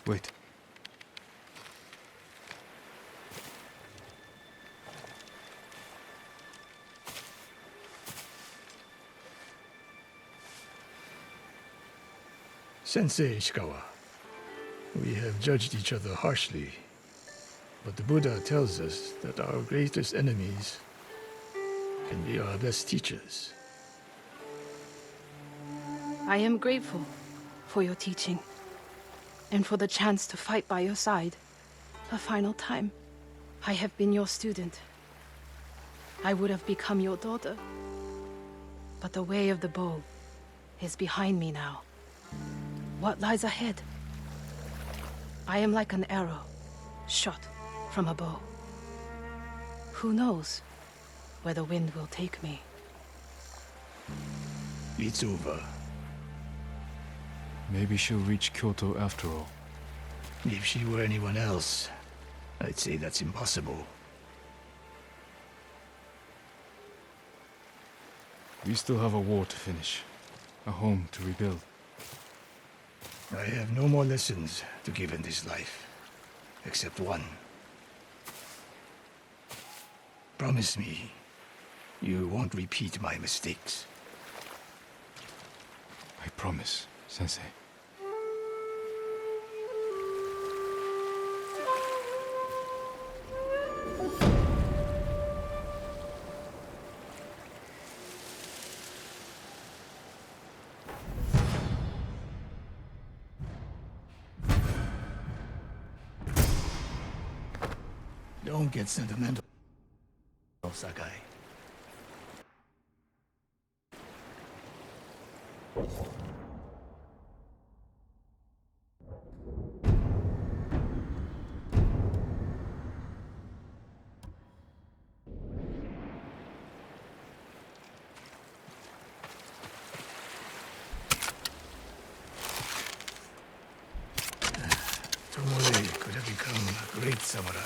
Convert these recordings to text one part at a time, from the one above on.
Wait. Sensei Ishikawa, we have judged each other harshly, but the Buddha tells us that our greatest enemies can be our best teachers. I am grateful for your teaching, and for the chance to fight by your side a final time. I have been your student. I would have become your daughter. But the way of the bow is behind me now. What lies ahead? I am like an arrow, shot from a bow. Who knows where the wind will take me? It's over. Maybe she'll reach Kyoto after all. If she were anyone else, I'd say that's impossible. We still have a war to finish. A home to rebuild. I have no more lessons to give in this life, except one. Promise me, you won't repeat my mistakes. I promise, Sensei. Don't get sentimental, Sakai. Tomoe could have become a great samurai.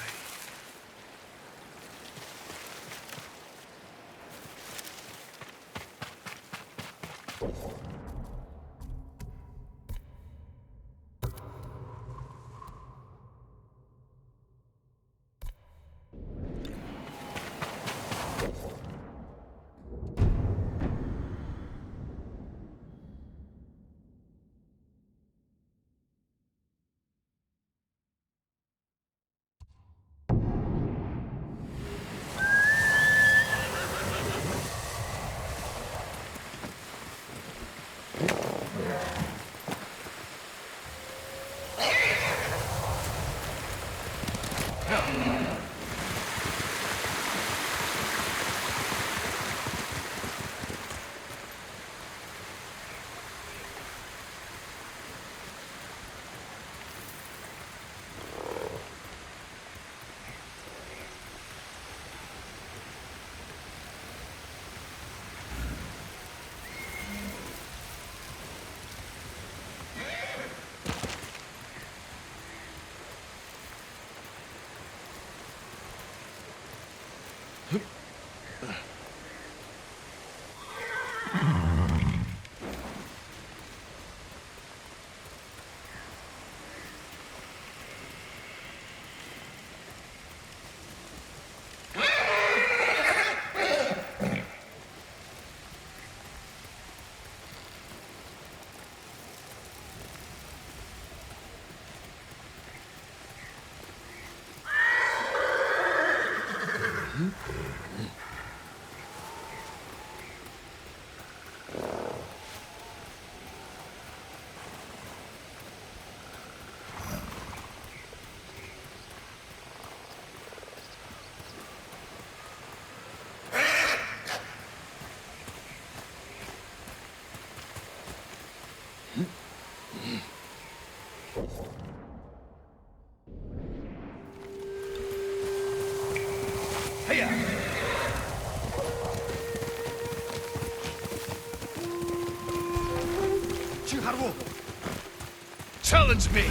Challenge me!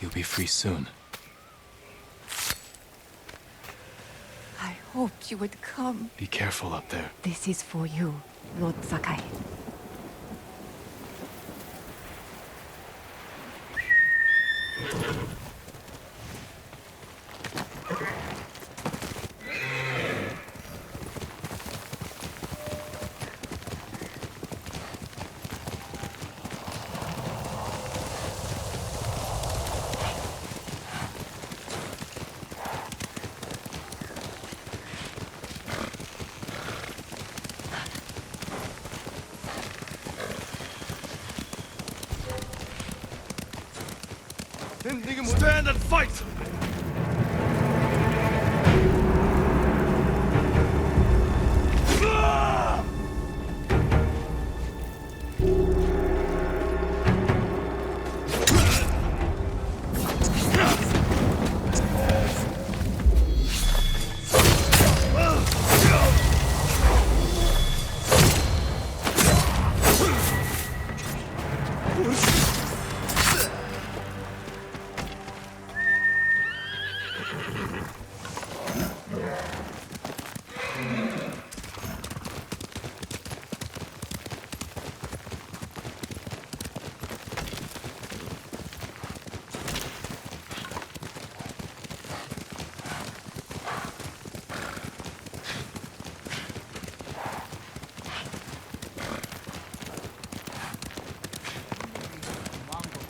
You'll be free soon. I hoped you would come. Be careful up there. This is for you, Lord Sakai. Stand and fight!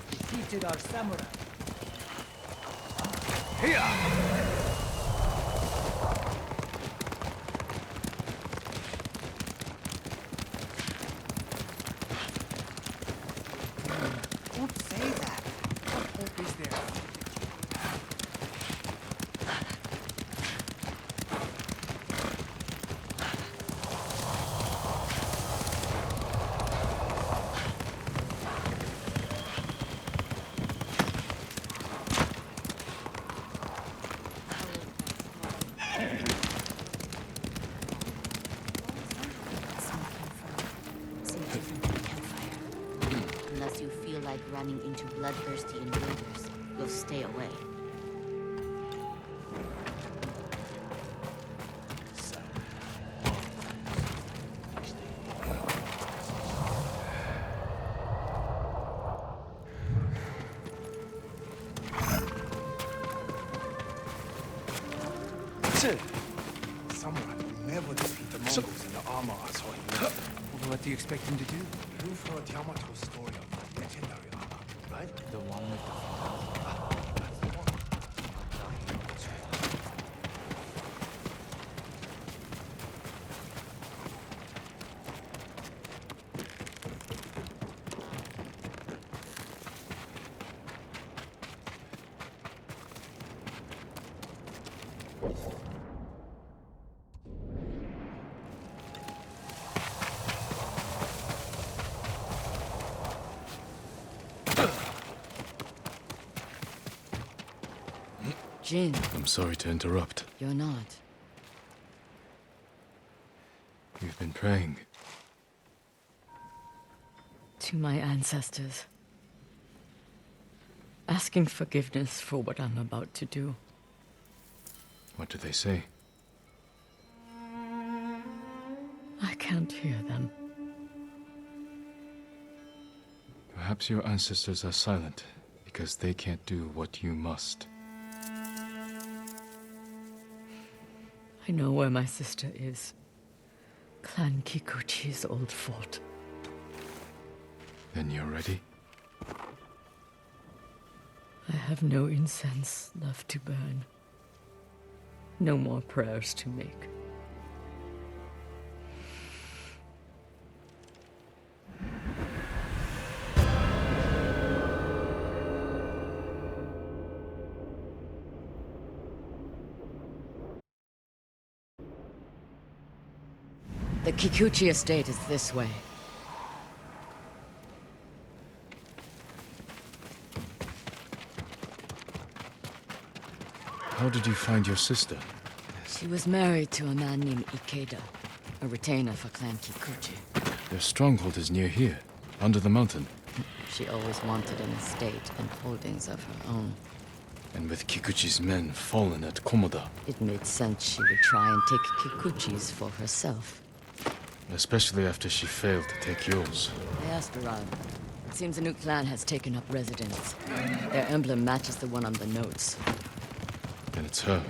Defeated our samurai. Don't say that. What hope is there? Unless you feel like running into bloodthirsty invaders, you'll stay away. Someone will never defeat the Mongols in the armor I saw him with. What do you expect him to do? You've heard Yamato's story of that legendary armor, right? The one with the... That's the one. Jin, I'm sorry to interrupt. you're not. You've been praying. To my ancestors, asking forgiveness for what I'm about to do. What do they say? I can't hear them. Perhaps your ancestors are silent because they can't do what you must. I know where my sister is. Clan Kikuchi's old fort. Then you're ready? I have no incense left to burn. No more prayers to make. The Kikuchi estate is this way. How did you find your sister? She was married to a man named Ikeda, a retainer for Clan Kikuchi. Their stronghold is near here, under the mountain. She always wanted an estate and holdings of her own. And with Kikuchi's men fallen at Komoda, It made sense she would try and take Kikuchi's for herself. especially after she failed to take yours. I asked around. It seems a new clan has taken up residence. Their emblem matches the one on the notes. Then it's her.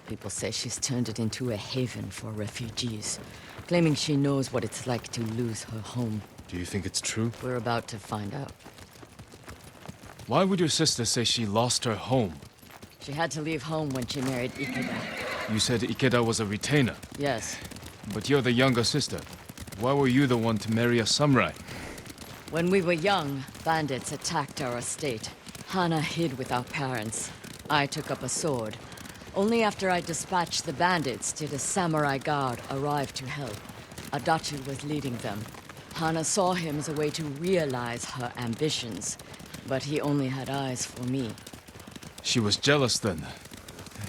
People say she's turned it into a haven for refugees, claiming she knows what it's like to lose her home. Do you think it's true? We're about to find out. Why would your sister say she lost her home? She had to leave home when she married Ikeda. You said Ikeda was a retainer, Yes. but you're the younger sister. Why were you the one to marry a samurai? When we were young, bandits attacked our estate. Hana hid with our parents. I took up a sword. Only after I dispatched the bandits did a samurai guard arrive to help. Adachi was leading them. Hana saw him as a way to realize her ambitions, but he only had eyes for me. She was jealous then.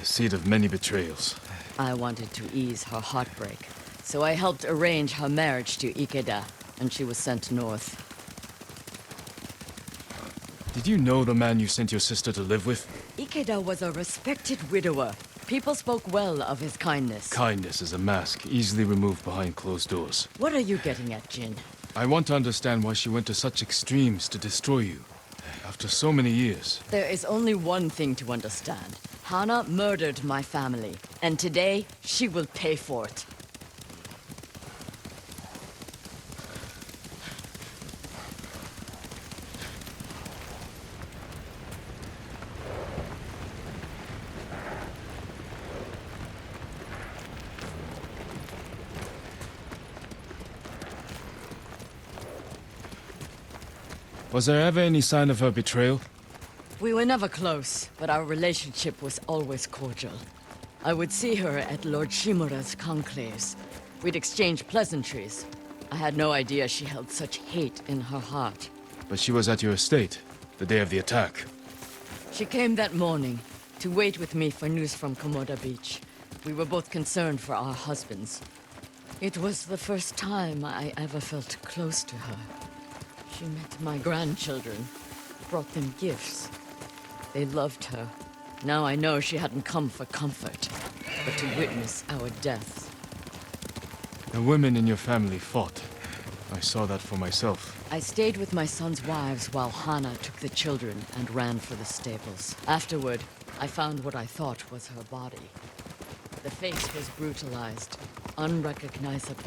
The seed of many betrayals. I wanted to ease her heartbreak, so I helped arrange her marriage to Ikeda, and she was sent north. Did you know the man you sent your sister to live with? Ikeda was a respected widower. People spoke well of his kindness. Kindness is a mask, easily removed behind closed doors. What are you getting at, Jin? I want to understand why she went to such extremes to destroy you. After so many years. There is only one thing to understand. Hana murdered my family, and today she will pay for it. Was there ever any sign of her betrayal? We were never close, but our relationship was always cordial. I would see her at Lord Shimura's conclaves. We'd exchange pleasantries. I had no idea she held such hate in her heart. But she was at your estate, the day of the attack. She came that morning to wait with me for news from Komoda Beach. We were both concerned for our husbands. It was the first time I ever felt close to her. She met my grandchildren, brought them gifts. They loved her. Now I know she hadn't come for comfort, but to witness our deaths. The women in your family fought. I saw that for myself. I stayed with my son's wives while Hana took the children and ran for the stables. Afterward, I found what I thought was her body. The face was brutalized, unrecognizable.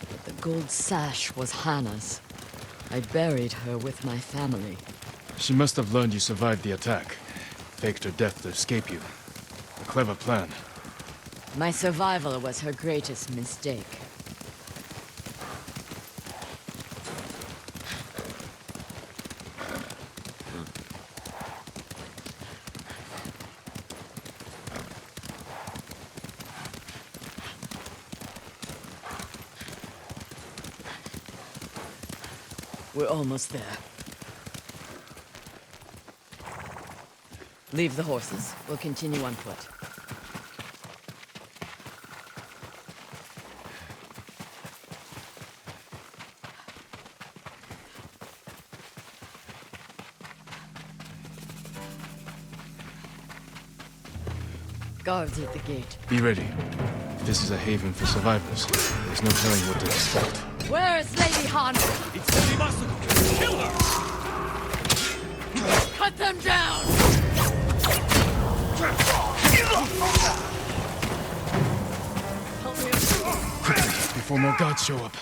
But the gold sash was Hana's. I buried her with my family. She must have learned you survived the attack. Faked her death to escape you. A clever plan. My survival was her greatest mistake. We're almost there. Leave the horses. We'll continue on foot. Guards at the gate. Be ready. This is a haven for survivors. There's no telling what to expect. Where is Lady Hana? It's Lady Masuko! Kill her! Cut them down! Help me up. Quickly, before more guards show up.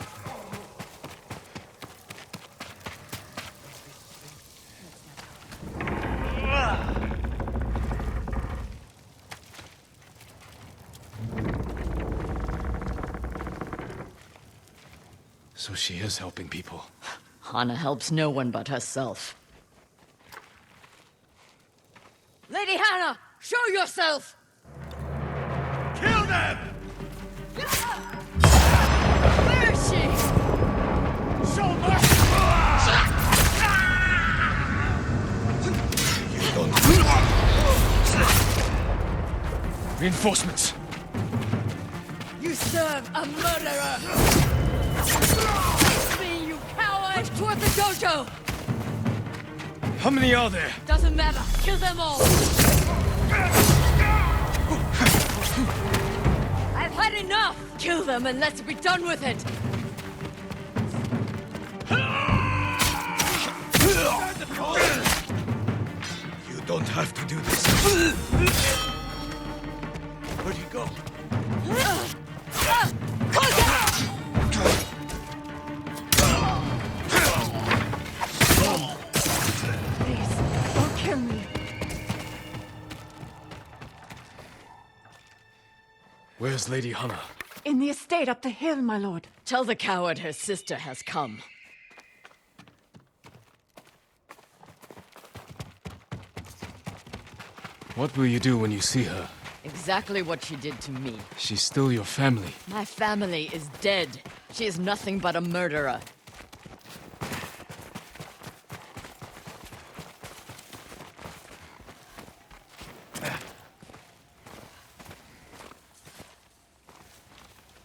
So she is helping people. Hana helps no one but herself. Lady Hana, show yourself! Kill them! Where is she? Show mercy! Reinforcements! You serve a murderer! Me, you coward! toward the dojo! How many are there? Doesn't matter. Kill them all! I've had enough! Kill them and let's be done with it! You don't have to do this. Where'd he go? Please, don't kill me. Where's Lady Hana? In the estate up the hill, my lord. Tell the coward her sister has come. What will you do when you see her? Exactly what she did to me. She's still your family. My family is dead. She is nothing but a murderer.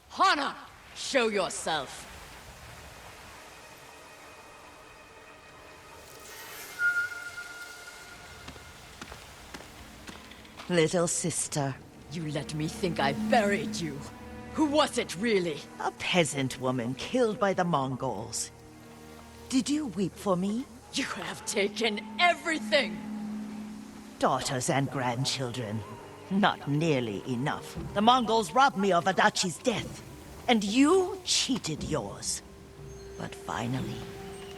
Hana! Show yourself. Little sister, You let me think I buried you. Who was it, really? a peasant woman killed by the Mongols. Did you weep for me? You have taken everything! Daughters and grandchildren. Not nearly enough. The Mongols robbed me of Adachi's death, and you cheated yours. But finally,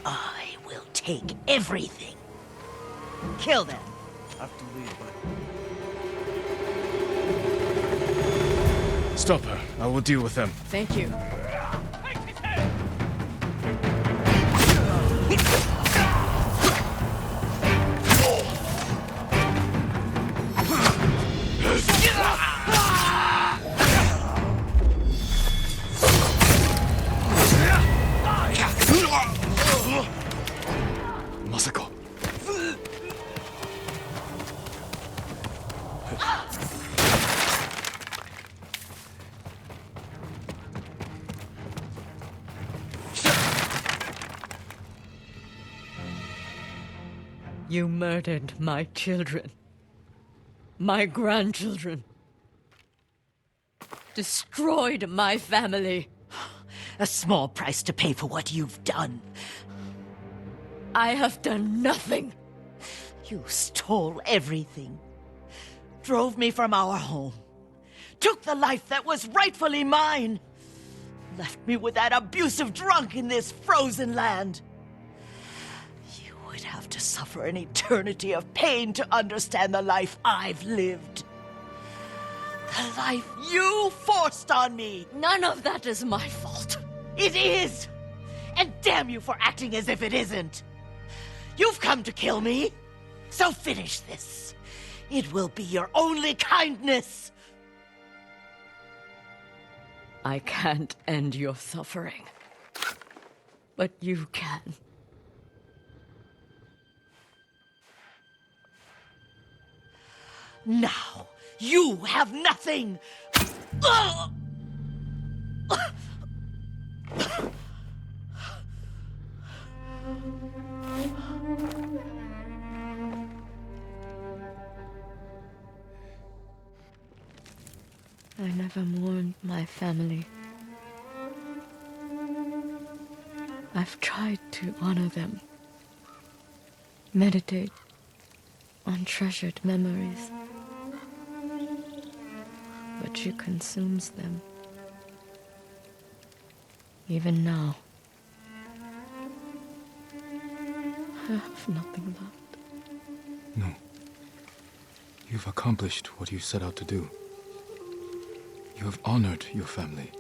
I will take everything. Kill them. Stop her. I will deal with them. Thank you. Masako. You murdered my children. My grandchildren. Destroyed my family. A small price to pay for what you've done. I have done nothing. You stole everything. Drove me from our home. Took the life that was rightfully mine. Left me with that abusive drunk in this frozen land. You would have to suffer an eternity of pain to understand the life I've lived. The life you forced on me. None of that is my fault. It is! And damn you for acting as if it isn't! You've come to kill me, so finish this. It will be your only kindness. I can't end your suffering. But you can. Now, you have nothing! I never mourned my family. I've tried to honor them. Meditate on treasured memories. But she consumes them. Even now, I have nothing left. No. You've accomplished what you set out to do. You have honored your family,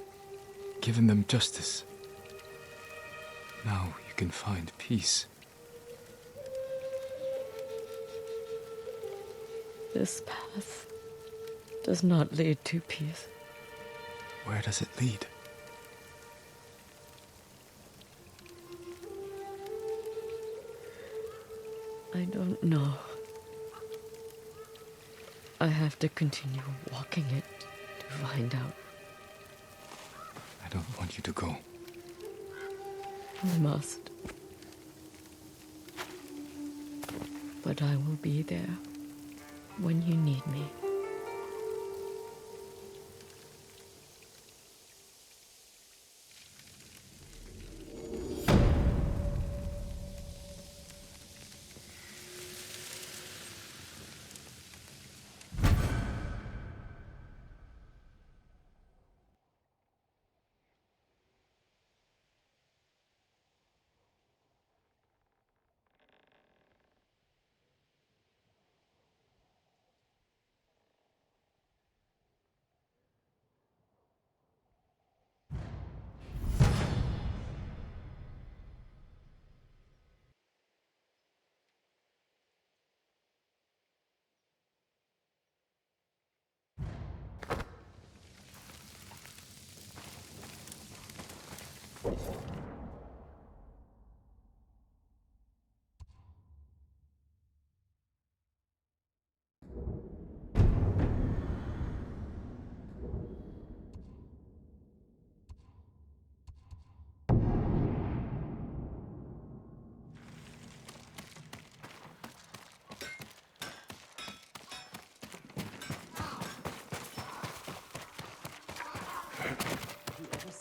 given them justice. Now you can find peace. This path does not lead to peace. Where does it lead? I don't know. I have to continue walking it to find out. I don't want you to go. I must. But I will be there when you need me.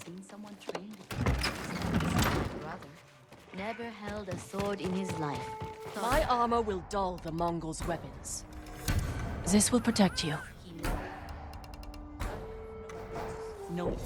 Seen someone trained with brother. Never held a sword in his life. My armor will dull the Mongols' weapons. This will protect you. No.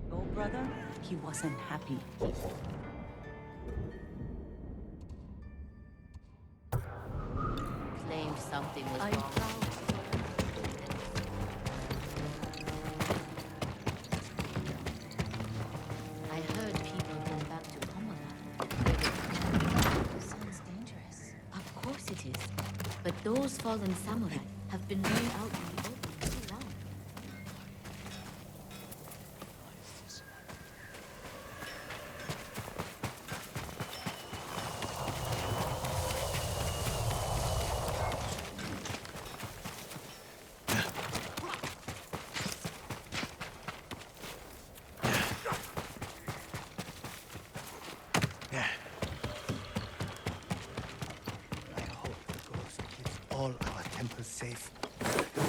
Your brother, he wasn't happy. Claimed something was wrong. I heard people come back to Komoda. Sounds dangerous. Of course it is. But those fallen samurai have been laid out in the open too long. All our temples safe.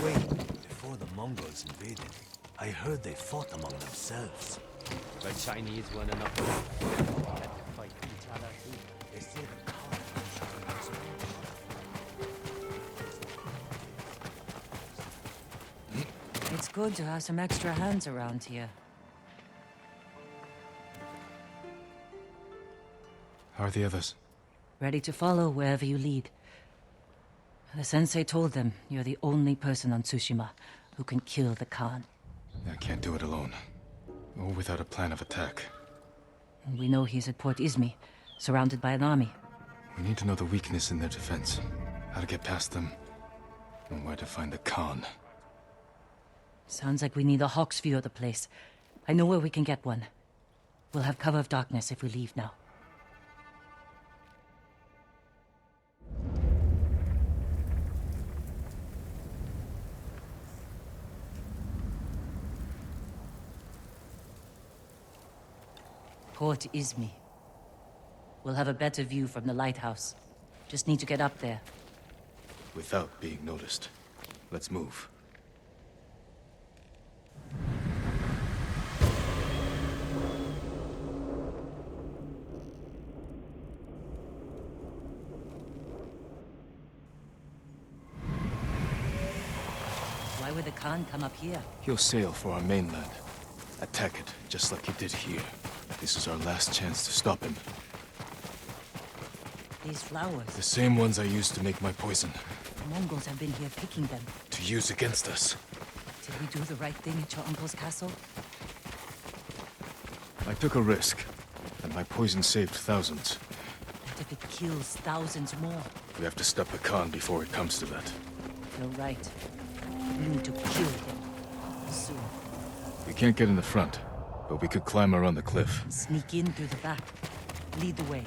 Wait, before the Mongols invaded, I heard they fought among themselves. The Chinese weren't enough to had to fight each other too. They say the Khan It's good to have some extra hands around here. How are the others? Ready to follow wherever you lead. The sensei told them you're the only person on Tsushima who can kill the Khan. I can't do it alone. Or without a plan of attack. We know he's at Port Izmi, surrounded by an army. We need to know the weakness in their defense, how to get past them, and where to find the Khan. Sounds like we need a hawk's view of the place. I know where we can get one. We'll have cover of darkness if we leave now. Port Izmi. We'll have a better view from the lighthouse. Just need to get up there. Without being noticed. Let's move. Why would the Khan come up here? He'll sail for our mainland. Attack it, just like he did here. This is our last chance to stop him. These flowers. The same ones I used to make my poison. The Mongols have been here picking them. To use against us. Did we do the right thing at your uncle's castle? I took a risk, and my poison saved thousands. What if it kills thousands more? We have to stop the Khan before it comes to that. You're right. We need to kill him. Soon. We can't get in the front, but we could climb around the cliff. And sneak in through the back. Lead the way.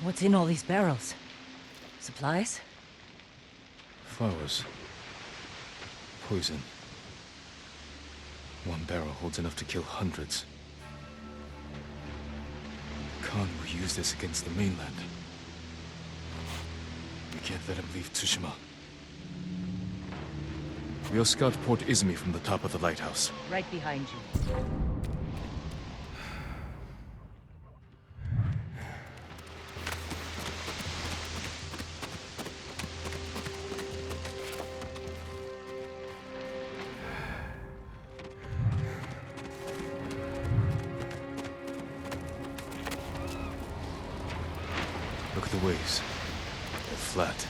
What's in all these barrels? Supplies? Flowers. Poison. One barrel holds enough to kill hundreds. Khan will use this against the mainland. We can't let him leave Tsushima. We'll scout Port Izmi from the top of the lighthouse. Right behind you. the ways. They're flat.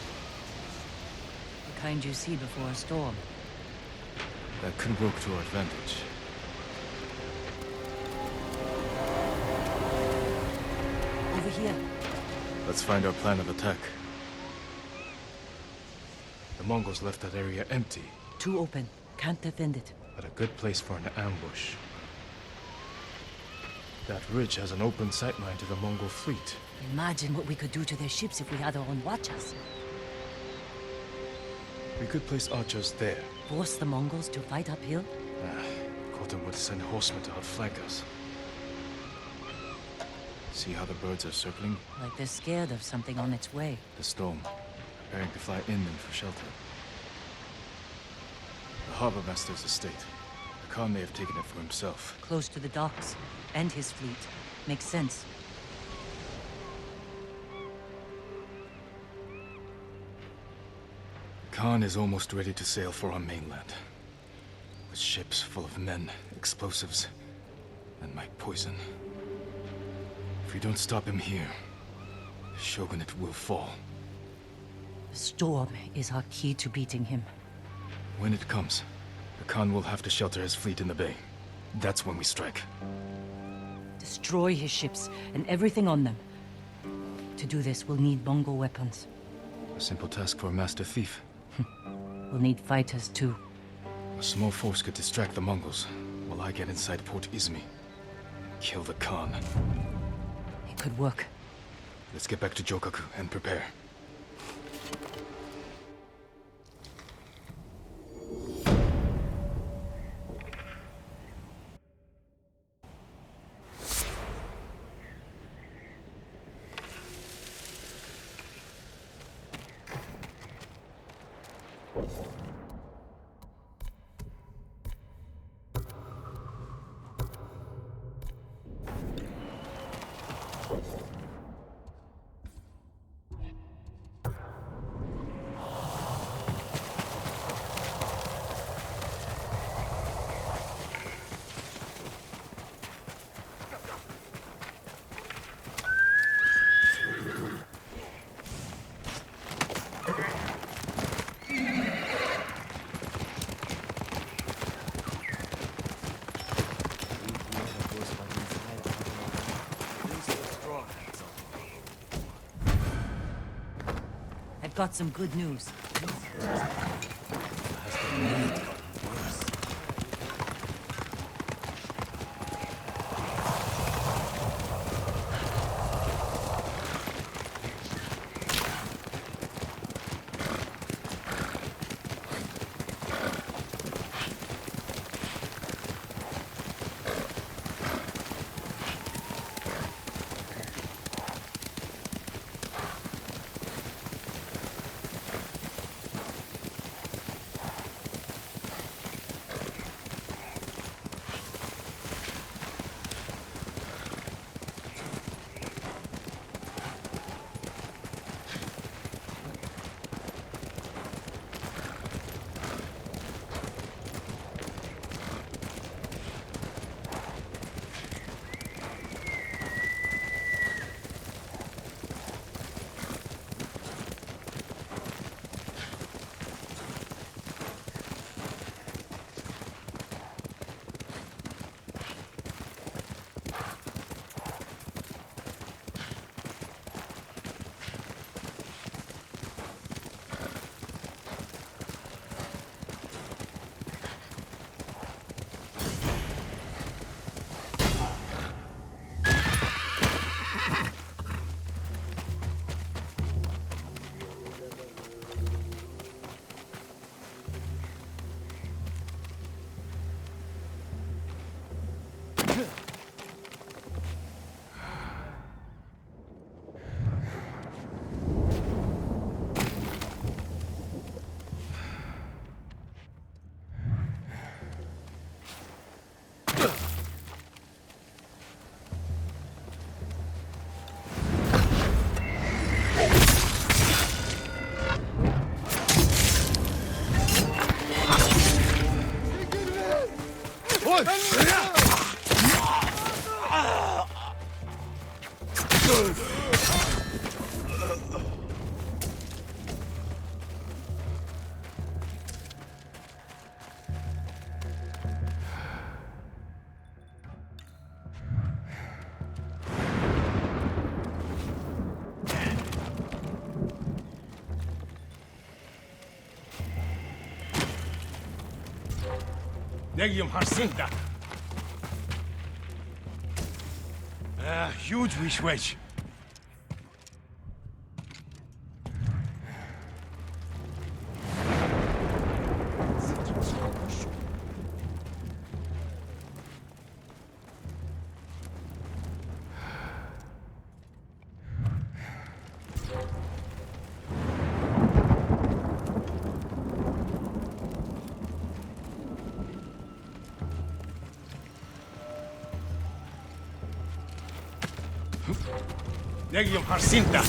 The kind you see before a storm. That could work to our advantage. Over here. Let's find our plan of attack. The Mongols left that area empty. Too open. Can't defend it. But a good place for an ambush. That ridge has an open sightline to the Mongol fleet. Imagine what we could do to their ships if we had our own watchers. We could place archers there. Force the Mongols to fight uphill? Khotam would send horsemen to outflank us. See how the birds are circling? Like they're scared of something on its way. The storm. Preparing to fly inland for shelter. The harbor master's estate. The Khan may have taken it for himself. Close to the docks. And his fleet. Makes sense. Khan is almost ready to sail for our mainland. With ships full of men, explosives, and my poison. If we don't stop him here, the shogunate will fall. The storm is our key to beating him. When it comes, the Khan will have to shelter his fleet in the bay. That's when we strike. Destroy his ships and everything on them. To do this, we'll need Mongol weapons. A simple task for a master thief. We'll need fighters, too. A small force could distract the Mongols, while I get inside Port Izmi. Kill the Khan. It could work. Let's get back to Jokaku and prepare. I've got some good news. Negium Harsinta. Huge wish wedge. Negium Harsinta.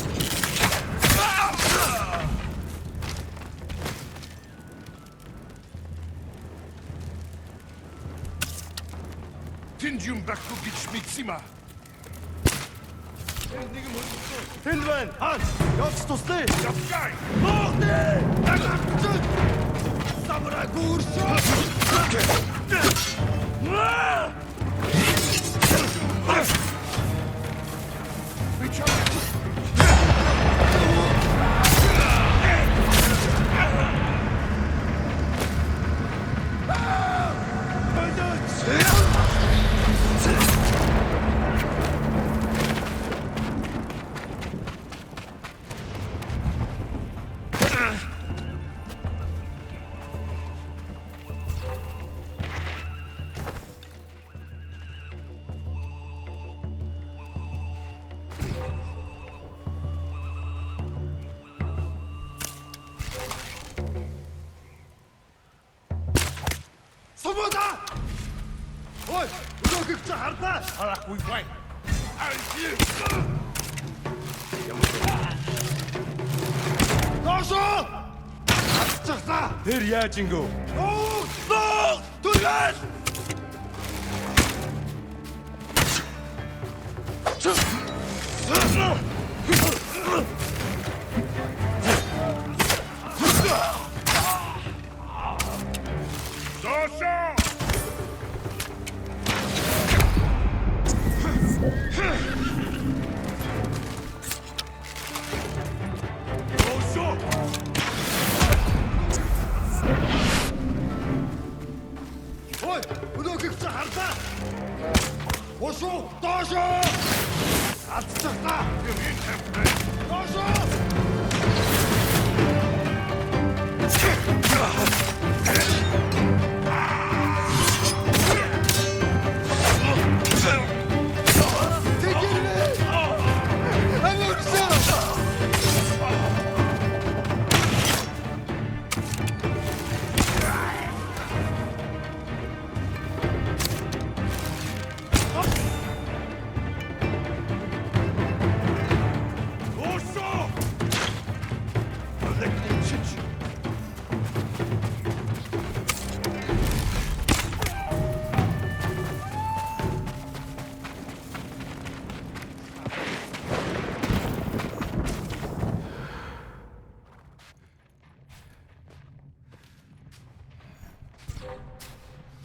Tindium Bakubich Mitsima. Hilwen, Hans, явж туслая. Явгай. Самурай гүршөө. Свобода! Ой, өнөөгч хардаа. Харахгүй бай. Дошо! Аччихлаа. Тэр яаж ингэв? Ноо! Түргэн! Дошо! Ой, өнөөгч хардаа. Бошо, дошо! Аччихлаа. Дошо!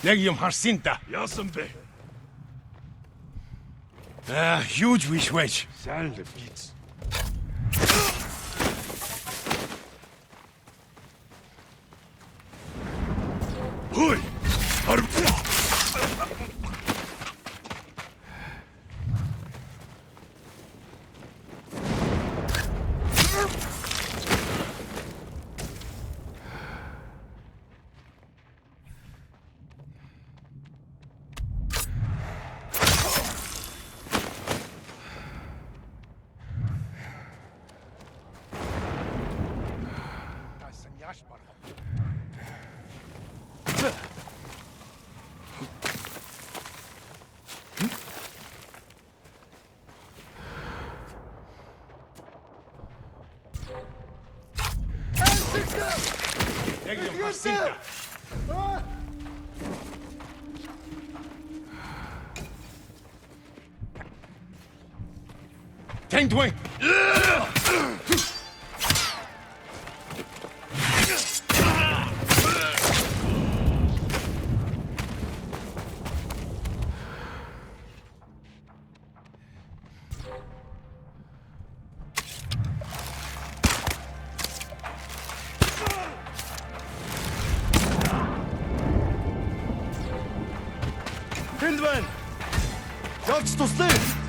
Negium Harsinta. Яасан бэ? Huge wish wedge. Сайн л биз. Ой! Negium Harsinta. Tanked wing. Gentlemen! Judge to sleep!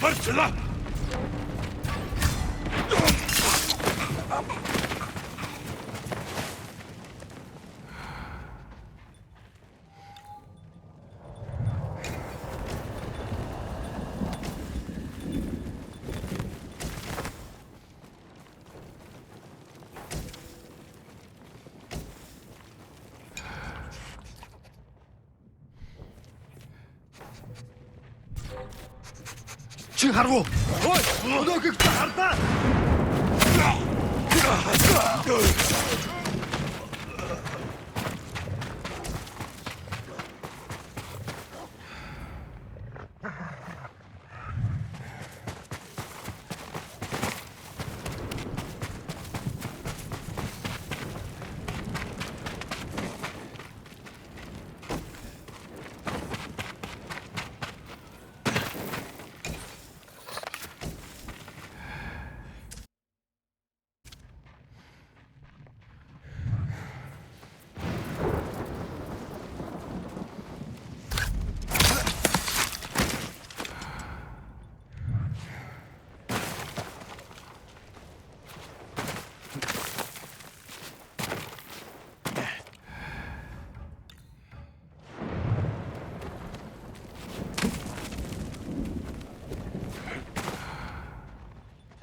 Fırçıla! Чихаргу! Ой! Өнөөгөө хардаа!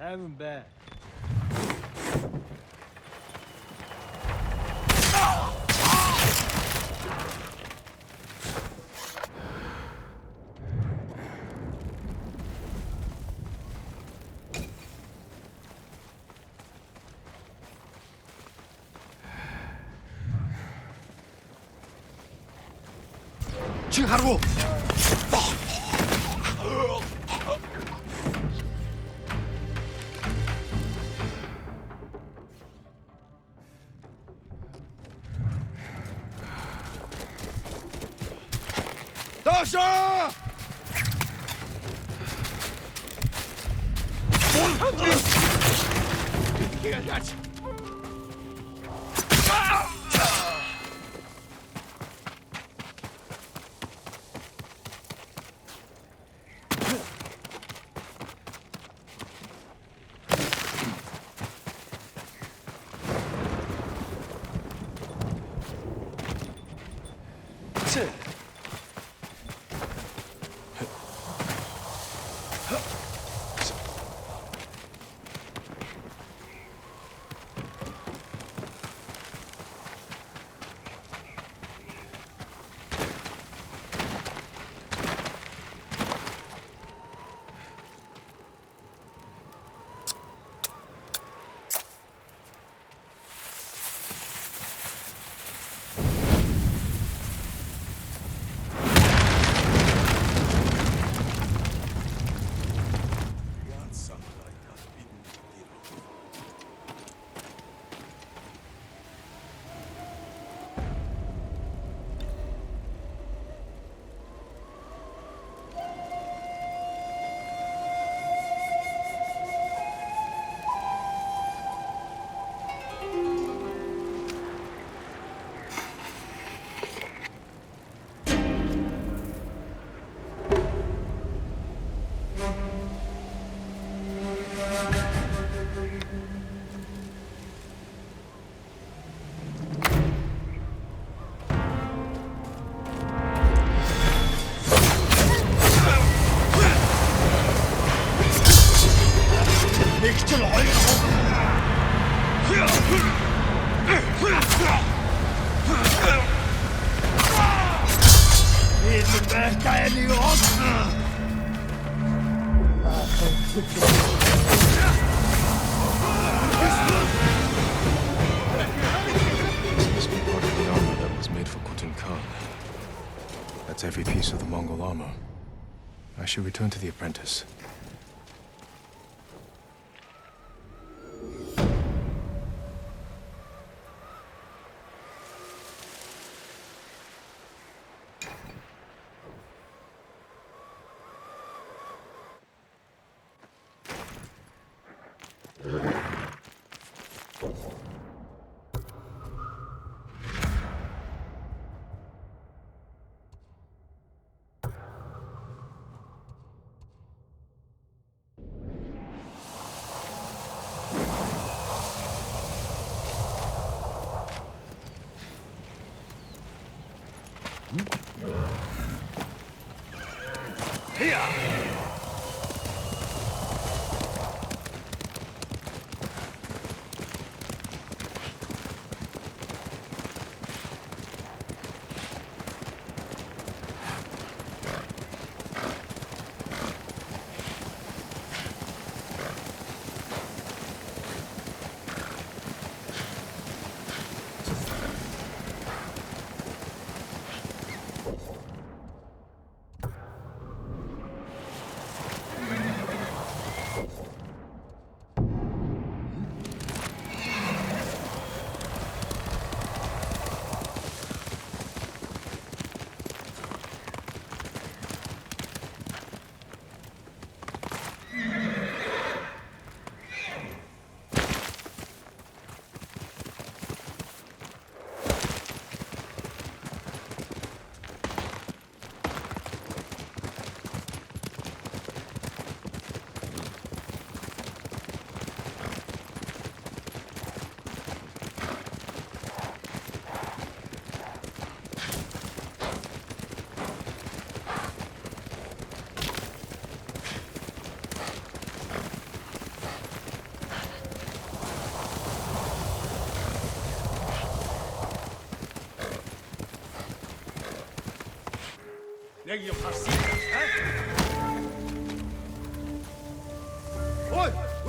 Have him back. чихаргу! Tasha! 그렇지. That's every piece of the Mongol armor. I should return to the apprentice.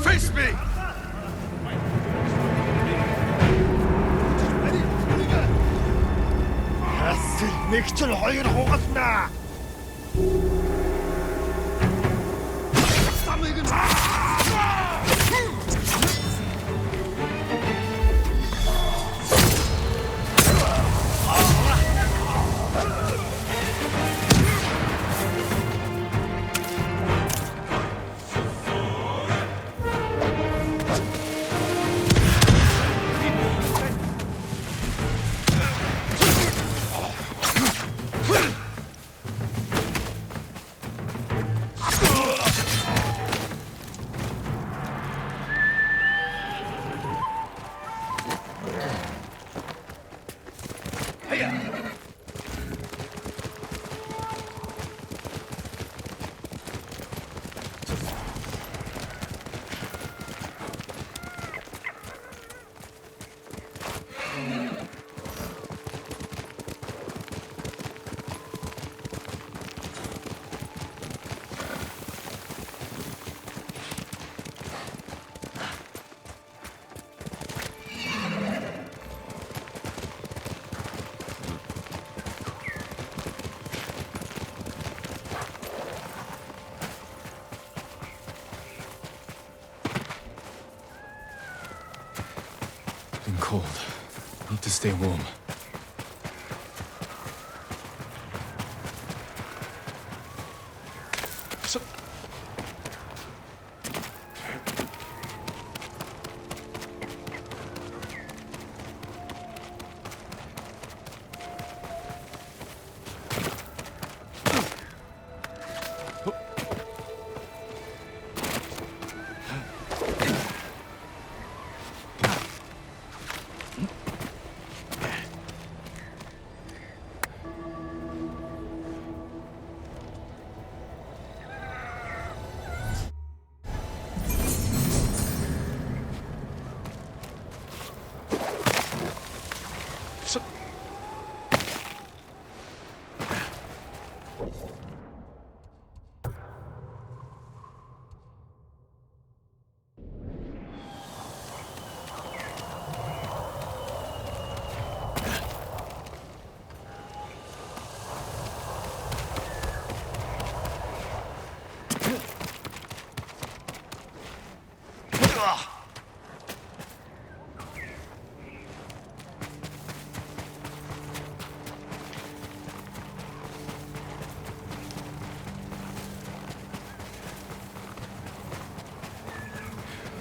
Face me! Нэг ч хоёр хугаснаа. Самыг нь cold. Need to stay warm.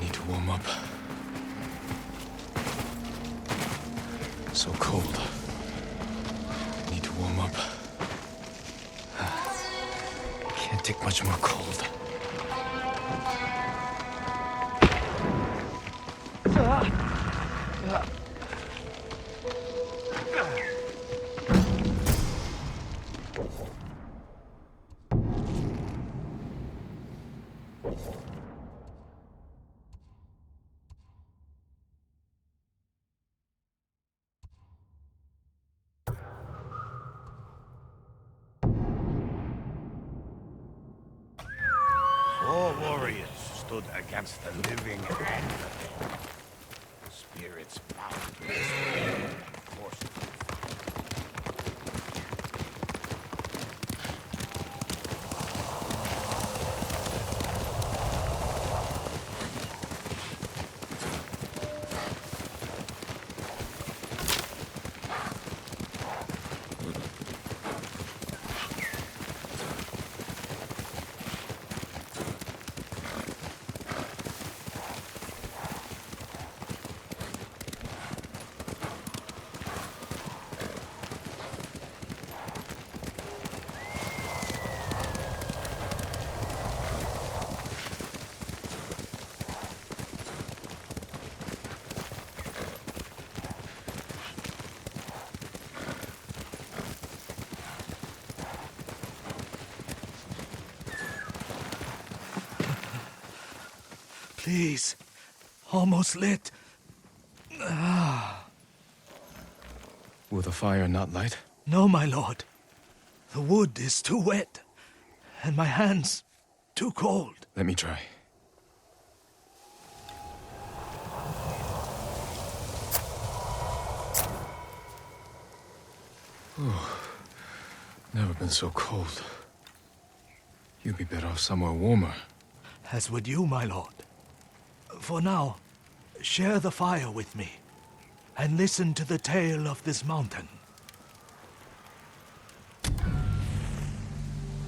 Need to warm up. So cold. Need to warm up. Can't take much more cold. Four warriors stood against the living and the dead. Spirits bound to this world, forced to fight. Please. Almost lit. Will the fire not light? No, my lord. The wood is too wet, and my hands too cold. Let me try. Oh, never been so cold. You'd be better off somewhere warmer. As would you, my lord. For now, share the fire with me, and listen to the tale of this mountain.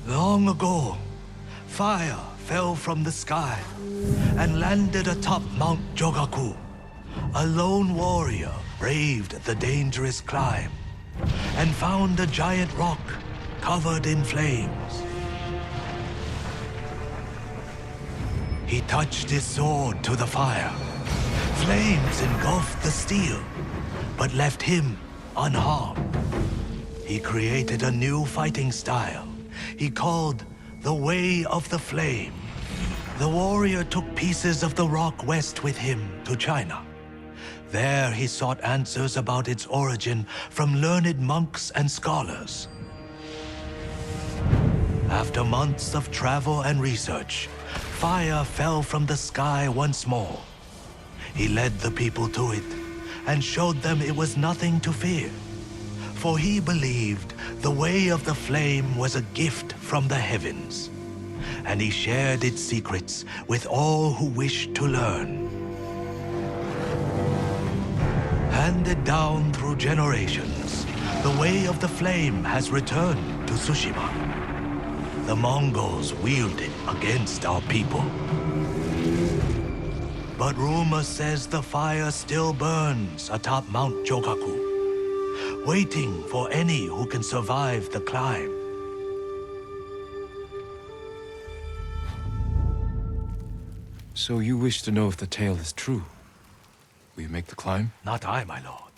Long ago, fire fell from the sky and landed atop Mount Jogaku. A lone warrior braved the dangerous climb and found a giant rock covered in flames. He touched his sword to the fire. Flames engulfed the steel, but left him unharmed. He created a new fighting style he called the Way of the Flame. The warrior took pieces of the rock west with him to China. There he sought answers about its origin from learned monks and scholars. After months of travel and research, fire fell from the sky once more. He led the people to it and showed them it was nothing to fear. For he believed the Way of the Flame was a gift from the heavens, and he shared its secrets with all who wished to learn. handed down through generations, the way of the flame has returned to Tsushima. The Mongols wield it against our people. But rumor says the fire still burns atop Mount Jogaku, waiting for any who can survive the climb. So you wish to know if the tale is true? Will you make the climb? Not I, my lord.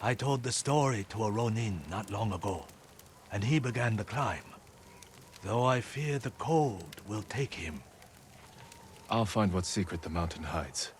I told the story to a Ronin not long ago, and he began the climb. Though I fear the cold will take him. I'll find what secret the mountain hides.